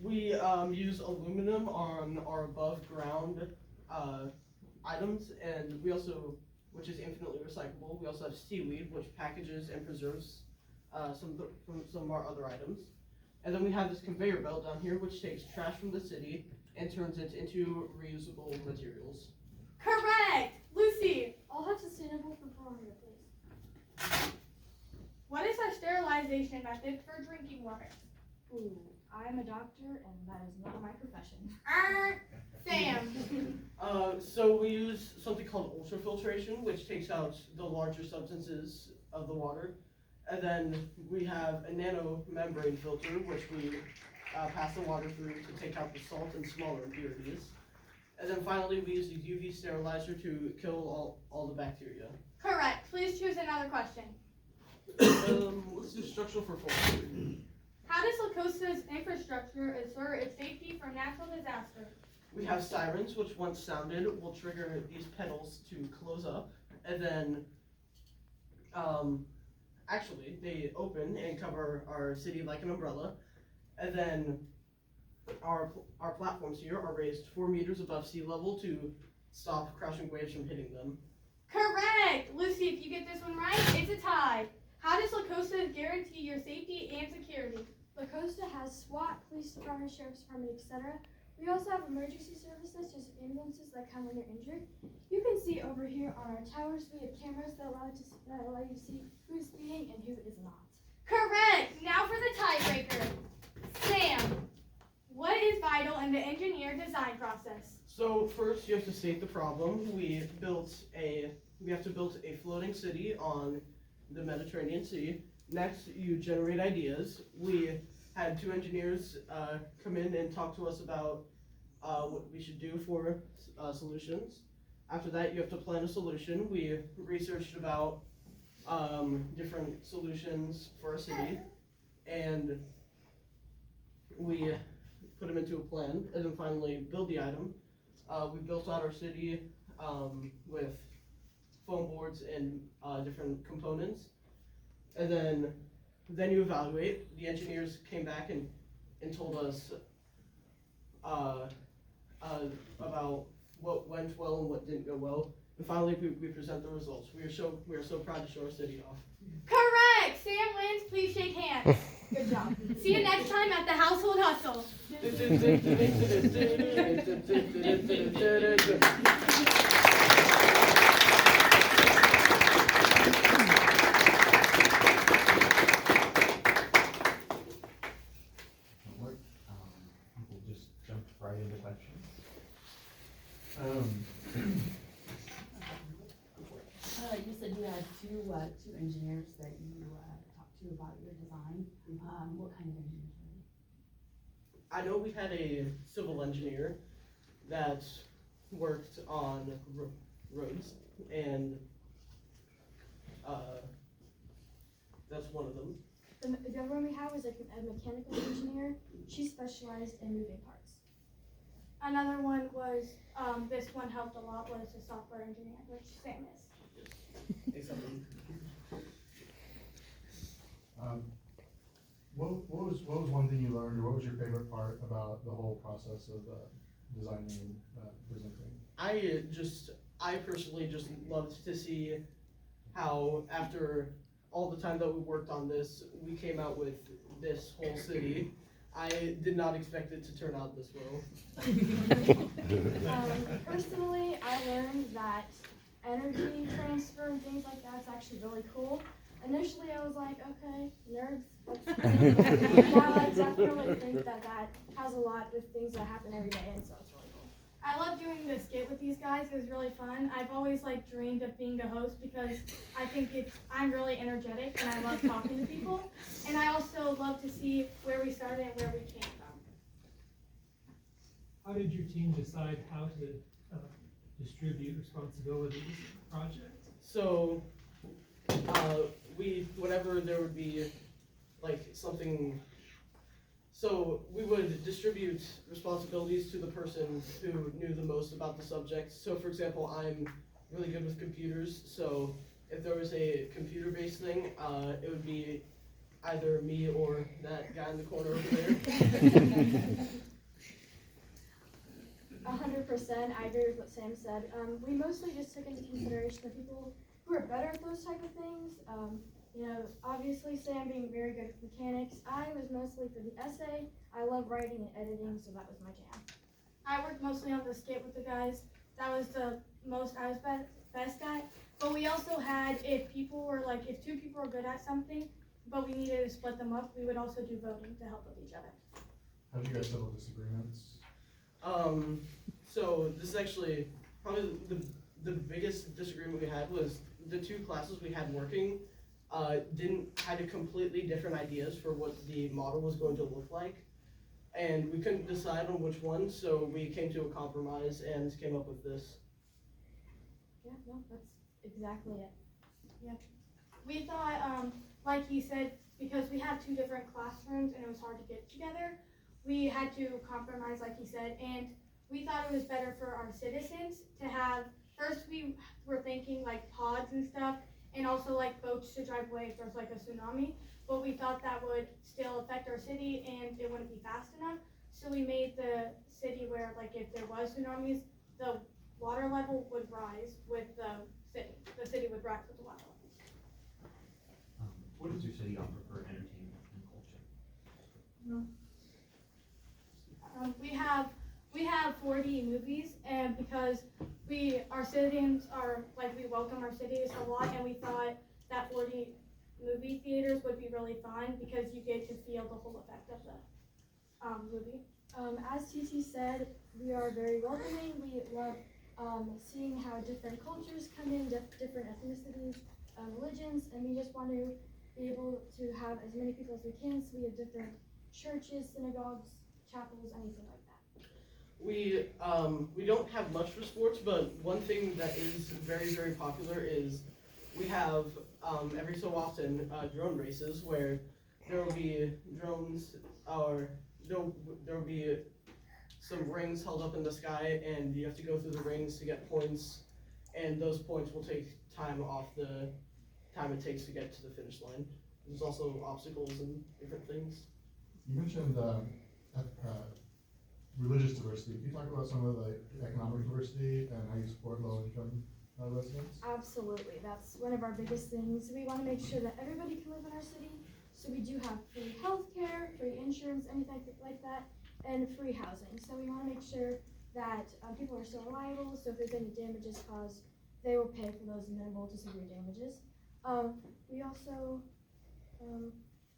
We use aluminum on our above ground uh, items, and we also, which is infinitely recyclable. We also have seaweed, which packages and preserves from some of our other items. And then we have this conveyor belt down here, which takes trash from the city and turns it into reusable materials. Correct! Lucy, I'll have sustainable for 400, please. what is our sterilization method for drinking water? Ooh, I'm a doctor, and that is not my profession. Sam. So we use something called ultrafiltration, which takes out the larger substances of the water. And then we have a nano membrane filter, which we pass the water through to take out the salt and smaller impurities. And then finally, we use the UV sterilizer to kill all the bacteria. Correct. Please choose another question. Let's do structural for 400. How does La Costa's infrastructure assure its safety from natural disaster? We have sirens, which once sounded will trigger these pedals to close up, and then actually they open and cover our city like an umbrella, and then our platforms here are raised 4 meters above sea level to stop crashing waves from hitting them. Correct! Lucy, if you get this one right, it's a tie. How does La Costa guarantee your safety and security? La Costa has SWAT, police department, sheriff's department, etc. We also have emergency services, such as ambulances that come when you're injured. You can see over here on our towers, we have cameras that allow you to see who's speeding and who is not. Correct! Now for the tiebreaker. Sam, what is vital in the engineer design process? So first, you have to state the problem. We have to build a floating city on the Mediterranean Sea. Next, you generate ideas. We had 2 engineers come in and talk to us about what we should do for solutions. After that, you have to plan a solution. We researched about different solutions for a city, and we put them into a plan, and then finally build the item. We built out our city with foam boards and different components, and then you evaluate. The engineers came back and told us about what went well and what didn't go well, and finally we present the results. We are so proud to show our city off. Correct! Sam wins, please shake hands. Good job. See you next time at the Household Hustle. We'll just jump right into questions. You said you had two engineers that you talked to about your design. What kind of engineers were they? I know we had a civil engineer that worked on roads, and that's one of them. The other one we had was a mechanical engineer. She specialized in moving parts. Another one was, this one helped a lot, was a software engineer, which Sam is. What was one thing you learned, or what was your favorite part about the whole process of designing and presenting? I personally just loved to see how after all the time that we worked on this, we came out with this whole city. I did not expect it to turn out this well. Personally, I learned that energy transfer and things like that's actually really cool. Initially, I was like, okay, nerds. Now I definitely think that has a lot with things that happen every day, and so it's really cool. I love doing the skit with these guys. It was really fun. I've always dreamed of being a host because I think I'm really energetic and I love talking to people. And I also love to see where we started and where we came from. How did your team decide how to distribute responsibilities in the project? So, whenever there would be something, so we would distribute responsibilities to the person who knew the most about the subject. So for example, I'm really good with computers, so if there was a computer-based thing, it would be either me or that guy in the corner over there. 100%, I agree with what Sam said. We mostly just took into consideration the people who are better at those type of things. You know, obviously Sam being very good at mechanics. I was mostly for the essay. I love writing and editing, so that was my jam. I worked mostly on the skit with the guys. That was the most I was best at. But we also had, if two people were good at something, but we needed to split them up, we would also do voting to help with each other. How do you guys settle disagreements? So this is actually probably the biggest disagreement we had was the two classes we had working had a completely different ideas for what the model was going to look like. And we couldn't decide on which one, so we came to a compromise and came up with this. Yeah, no, that's exactly it. We thought, like he said, because we have two different classrooms and it was hard to get together, we had to compromise, like he said, and we thought it was better for our citizens to have, first we were thinking like pods and stuff, and also like boats to drive away if there's like a tsunami, but we thought that would still affect our city and it wouldn't be fast enough. So we made the city where like if there was tsunamis, the water level would rise with the city. The city would rise with the water level. What does your city offer for entertainment and culture? We have 4D movies, and because our citizens are like we welcome our cities a lot, and we thought that 4D movie theaters would be really fun because you get to feel the whole effect of the movie. As TT said, we are very welcoming. We love seeing how different cultures come in, different ethnicities, religions, and we just want to be able to have as many people as we can, so we have different churches, synagogues, chapels, anything like that. We don't have much for sports, but one thing that is very, very popular is we have every so often drone races where there will be drones or there will be some rings held up in the sky, and you have to go through the rings to get points, and those points will take time off the time it takes to get to the finish line. There's also obstacles and different things. You mentioned religious diversity. Can you talk about some of the economic diversity and how you support low-income residents? Absolutely, that's one of our biggest things. We want to make sure that everybody can live in our city, so we do have free healthcare, free insurance, anything like that, and free housing. So we want to make sure that people are still liable, so if there's any damages caused, they will pay for those minimal to severe damages. We also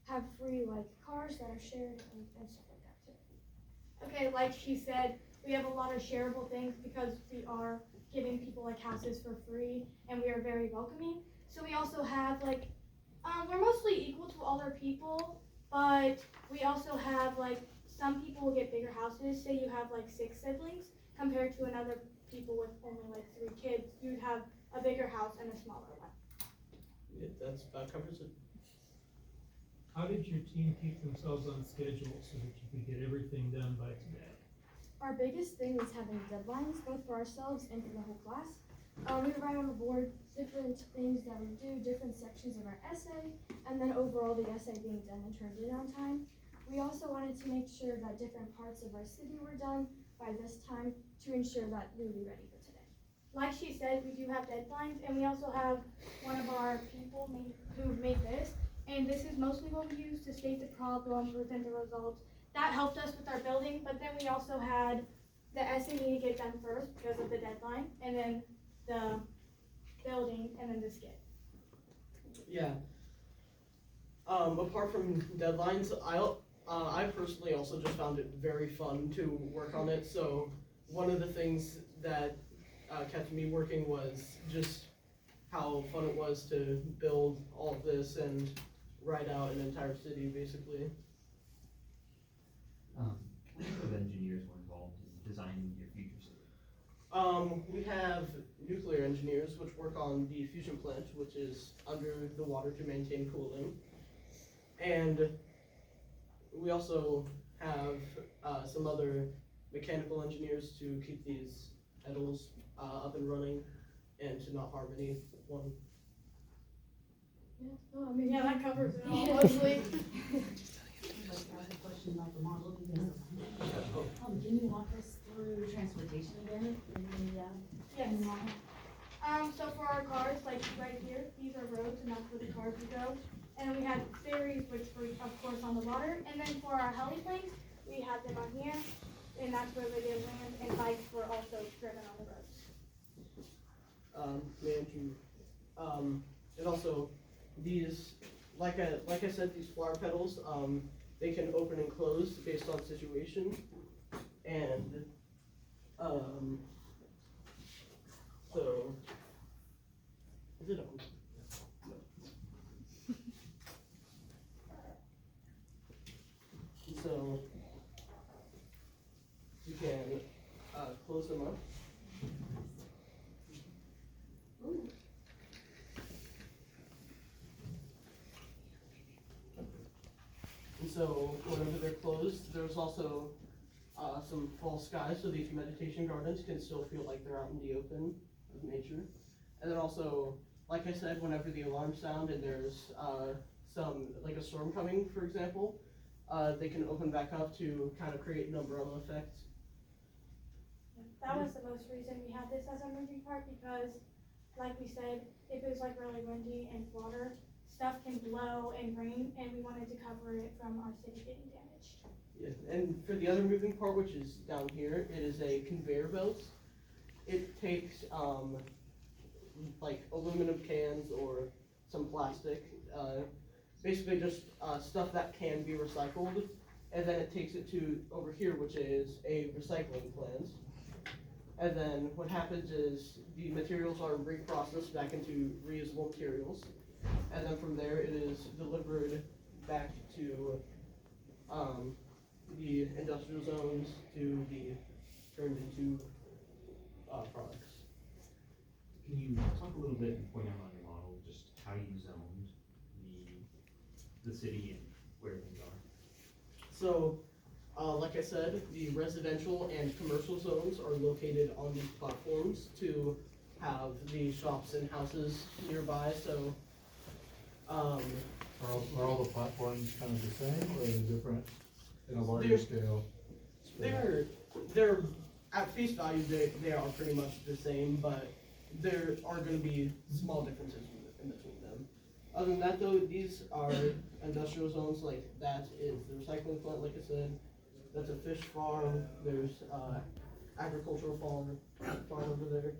have free cars that are shared and stuff like that too. Okay, like she said, we have a lot of shareable things because we are giving people houses for free, and we are very welcoming. So we also have we're mostly equal to other people, but we also have some people will get bigger houses. Say you have 6 siblings compared to another people with only 3 kids, you'd have a bigger house and a smaller one. Yeah, that's about covers it. How did your team keep themselves on schedule so that you could get everything done by today? Our biggest thing is having deadlines, both for ourselves and for the whole class. We write on the board different things that we do, different sections of our essay, and then overall the essay being done and turned in on time. We also wanted to make sure that different parts of our city were done by this time to ensure that we would be ready for today. Like she said, we do have deadlines, and we also have one of our people who made this, and this is mostly what we use to state the problem, present the results. That helped us with our building, but then we also had the essay need to get done first because of the deadline, and then the building, and then the skit. Yeah. Apart from deadlines, I personally also just found it very fun to work on it. So one of the things that kept me working was just how fun it was to build all of this and write out an entire city, basically. What type of engineers were involved in designing your future city? We have nuclear engineers which work on the fusion plant, which is under the water to maintain cooling. And we also have some other mechanical engineers to keep these pedals up and running and to not harm anyone. Oh, I mean, Yeah, that covers it all mostly. Like, I have a question about the model, because, can you walk us through transportation again in the, Yes. in the model? So for our cars, like right here, these are roads and that's where the cars would go. And we had ferries, which were of course on the water. And then for our heliplanes, we had them on here, and that's where they did land. And bikes were also driven on the roads. And also, these, like I said, these flower petals, they can open and close based on situation, and, so, is it on? So, you can, close them up. And so whenever they're closed, there's also some fall skies, so these meditation gardens can still feel like they're out in the open with nature. And then also, like I said, whenever the alarms sound and there's like a storm coming, for example, they can open back up to kind of create an umbrella effect. That was the most reason we had this as our moving park, because like we said, if it was like really windy and water, stuff can blow and rain, and we wanted to cover it from our city getting damaged. Yeah, and for the other moving part, which is down here, it is a conveyor belt. It takes like aluminum cans or some plastic, basically just stuff that can be recycled, and then it takes it to over here, which is a recycling plant. And then what happens is the materials are reprocessed back into reusable materials, and then from there it is delivered back to the industrial zones to be turned into products. Can you talk a little bit and point out on your model just how you zoned the city and where things are? So, like I said, the residential and commercial zones are located on these platforms to have the shops and houses nearby, so, Are all the platforms kind of the same, or are they different in a larger scale? they're, at face value, they are pretty much the same, but there are gonna be small differences in between them. Other than that though, these are industrial zones, like that is the recycling plant, like I said, that's a fish farm, there's, agricultural farm over there.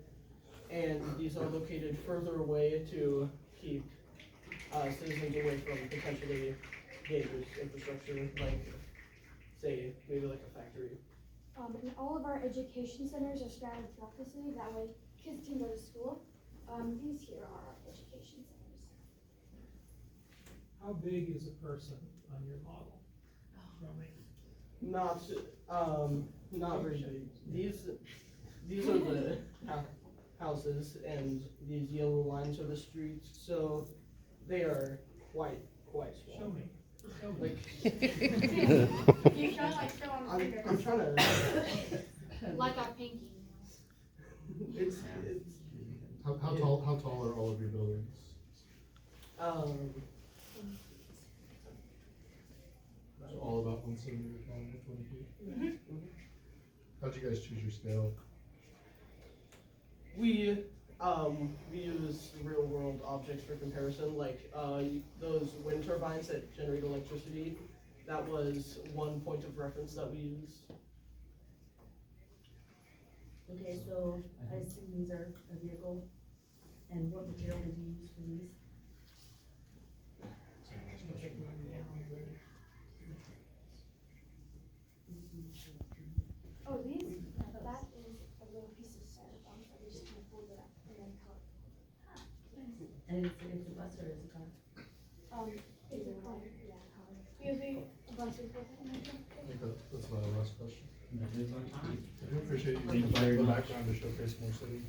And these are located further away to keep, citizens away from potentially dangerous infrastructure, like, say, maybe like a factory. And all of our education centers are scattered throughout the city, that way kids can go to school. These here are our education centers. How big is a person on your model? Show me. Not very big. These are the houses, and these yellow lines are the streets, so they are quite small. Show me. Like, You show like still on the I'm fingers. trying to, Like our pinky. it's, How tall are all of your buildings? So all about 170 or 20 feet? How'd you guys choose your scale? we use real world objects for comparison, like, those wind turbines that generate electricity. That was one point of reference that we used. Okay, so I assume these are a vehicle, and what material did you use for these? Oh, these, that is a little piece of styrofoam that we just kind of fold it up and then color. And it's a bus or it's a car? It's a color, yeah, color. Usually a bus is what I I think that's my last question. That is our time. I do appreciate you Thank you bringing very the much. background to showcase more city.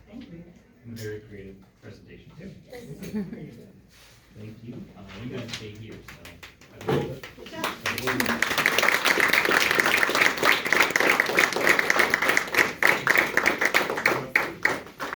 Thank you. And a very creative presentation too. Thank you. You guys stay here, so. Good job.